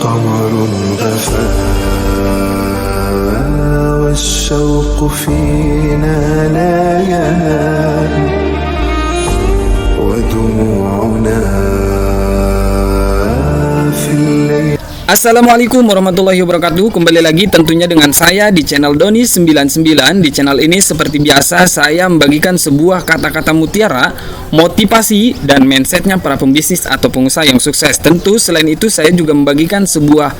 قمر غفا والشوق فينا لا ينام ودموعنا في الليل. Assalamualaikum warahmatullahi wabarakatuh. Kembali lagi tentunya dengan saya di channel Doni99. Di channel ini seperti biasa saya membagikan sebuah kata-kata mutiara, motivasi dan mindsetnya para pembisnis atau pengusaha yang sukses. Tentu selain itu saya juga membagikan sebuah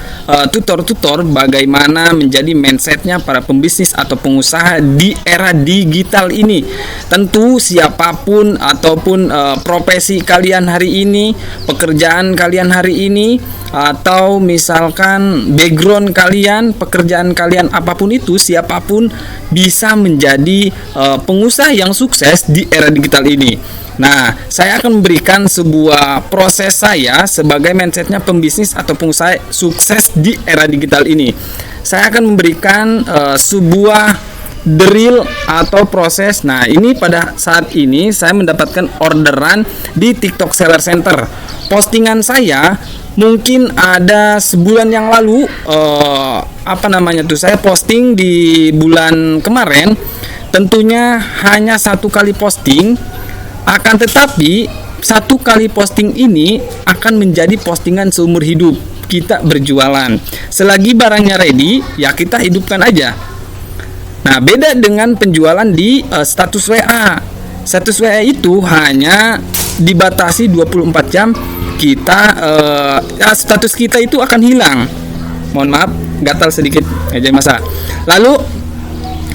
tutor-tutor bagaimana menjadi mindsetnya para pembisnis atau pengusaha di era digital ini. Tentu siapapun ataupun profesi kalian hari ini, pekerjaan kalian hari ini, atau misalkan background kalian, pekerjaan kalian apapun itu, siapapun bisa menjadi pengusaha yang sukses di era digital ini. Nah, saya akan memberikan sebuah proses saya sebagai mindsetnya pembisnis atau pengusaha sukses di era digital ini. Saya akan memberikan sebuah drill atau proses. Nah, ini pada saat ini saya mendapatkan orderan di TikTok Seller Center. Postingan saya mungkin ada sebulan yang lalu, saya posting di bulan kemarin. Tentunya hanya satu kali posting, akan tetapi satu kali posting ini akan menjadi postingan seumur hidup kita berjualan. Selagi barangnya ready, ya kita hidupkan aja. Nah, beda dengan penjualan di status WA. Status WA itu hanya dibatasi 24 jam. Kita status kita itu akan hilang. Mohon maaf, gatal sedikit aja masa. Lalu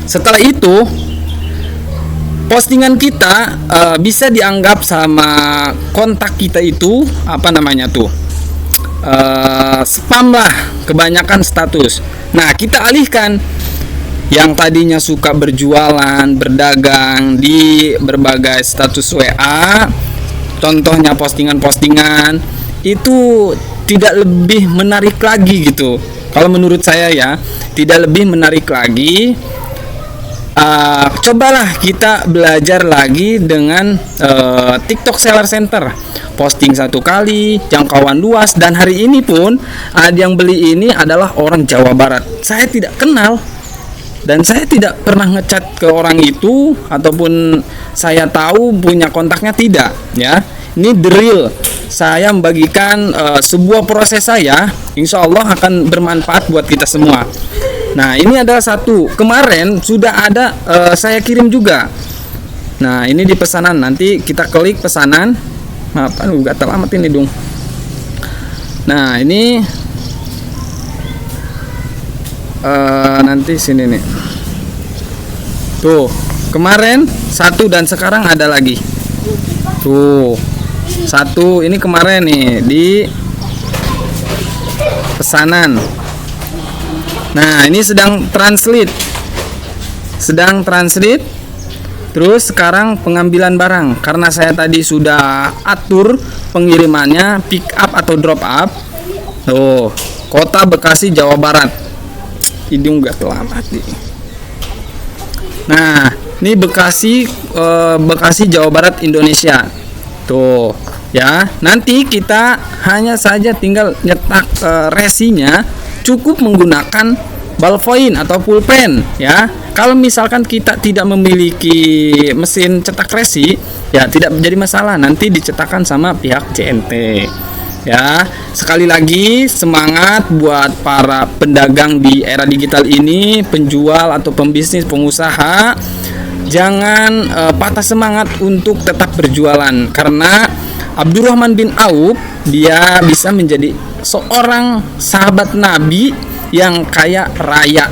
setelah itu postingan kita bisa dianggap sama kontak kita itu spam lah, kebanyakan status. Nah, kita alihkan yang tadinya suka berjualan, berdagang di berbagai status WA. Contohnya postingan-postingan itu tidak lebih menarik lagi gitu. Kalau menurut saya ya, tidak lebih menarik lagi. Cobalah kita belajar lagi dengan TikTok Seller Center. Posting satu kali, jangkauan luas, dan hari ini pun ada yang beli ini adalah orang Jawa Barat. Saya tidak kenal dan saya tidak pernah ngechat ke orang itu ataupun saya tahu punya kontaknya, tidak ya. Ini the real. Saya membagikan sebuah proses saya, insya Allah akan bermanfaat buat kita semua. Nah, ini adalah satu. Kemarin sudah ada saya kirim juga. Nah, ini di pesanan. Nanti kita klik pesanan. Maaf, gatal amat ini dong. Nah, ini nanti sini nih. Tuh, kemarin satu dan sekarang ada lagi. Tuh, satu ini kemarin nih di pesanan. Nah, ini sedang translate. Terus sekarang pengambilan barang. Karena saya tadi sudah atur pengirimannya pick up atau drop up. Tuh, Kota Bekasi, Jawa Barat. Hidung gak selamat nih. Nah, ini Bekasi, Jawa Barat, Indonesia. Tuh, ya. Nanti kita hanya saja tinggal nyetak resinya, cukup menggunakan ballpoint atau pulpen, ya. Kalau misalkan kita tidak memiliki mesin cetak resi, ya tidak menjadi masalah. Nanti dicetakkan sama pihak CNT. Ya, sekali lagi semangat buat para pedagang di era digital ini, penjual atau pembisnis, pengusaha. Jangan patah semangat untuk tetap berjualan, karena Abdurrahman bin Auf dia bisa menjadi seorang sahabat Nabi yang kaya raya,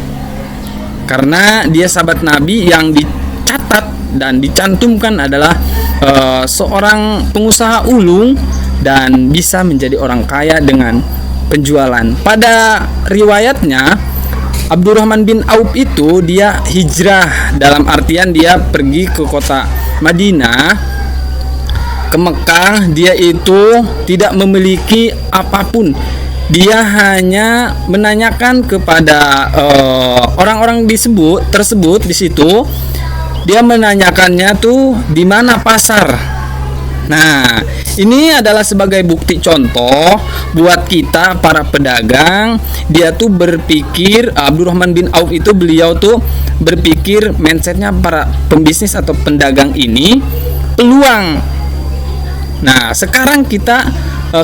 karena dia sahabat Nabi yang dicatat dan dicantumkan adalah seorang pengusaha ulung dan bisa menjadi orang kaya dengan penjualan. Pada riwayatnya, Abdurrahman bin Auf itu dia hijrah, dalam artian dia pergi ke kota Madinah, ke Mekah. Dia itu tidak memiliki apapun. Dia hanya menanyakan kepada orang-orang tersebut di situ. Dia menanyakannya tuh di mana pasar. Nah, Ini adalah sebagai bukti contoh buat kita para pedagang. Dia tuh berpikir, Abdurrahman bin Auf itu, beliau tuh berpikir mindsetnya para pembisnis atau pedagang ini peluang. Nah, sekarang kita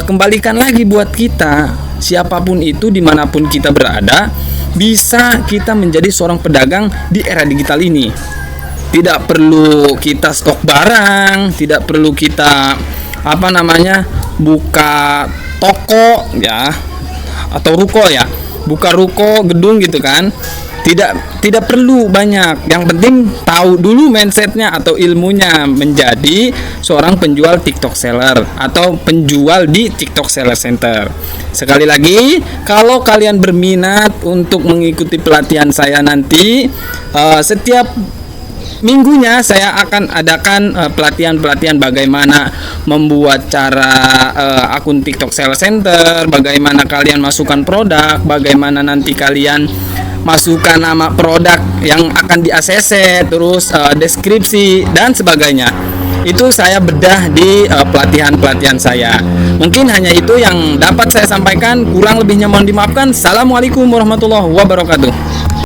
kembalikan lagi buat kita, siapapun itu, dimanapun kita berada, bisa kita menjadi seorang pedagang di era digital ini. Tidak perlu kita stok barang, tidak perlu kita buka toko ya, atau ruko ya, buka ruko gedung gitu kan. Tidak perlu banyak. Yang penting tahu dulu mindsetnya atau ilmunya menjadi seorang penjual TikTok seller atau penjual di TikTok Seller Center. Sekali lagi, kalau kalian berminat untuk mengikuti pelatihan saya nanti, setiap minggunya saya akan adakan pelatihan-pelatihan bagaimana membuat cara akun TikTok Seller Center, bagaimana kalian masukkan produk, bagaimana nanti kalian masukkan nama produk yang akan di-ACC, terus deskripsi dan sebagainya. Itu saya bedah di pelatihan-pelatihan saya. Mungkin hanya itu yang dapat saya sampaikan, kurang lebihnya mohon dimaafkan. Assalamualaikum warahmatullahi wabarakatuh.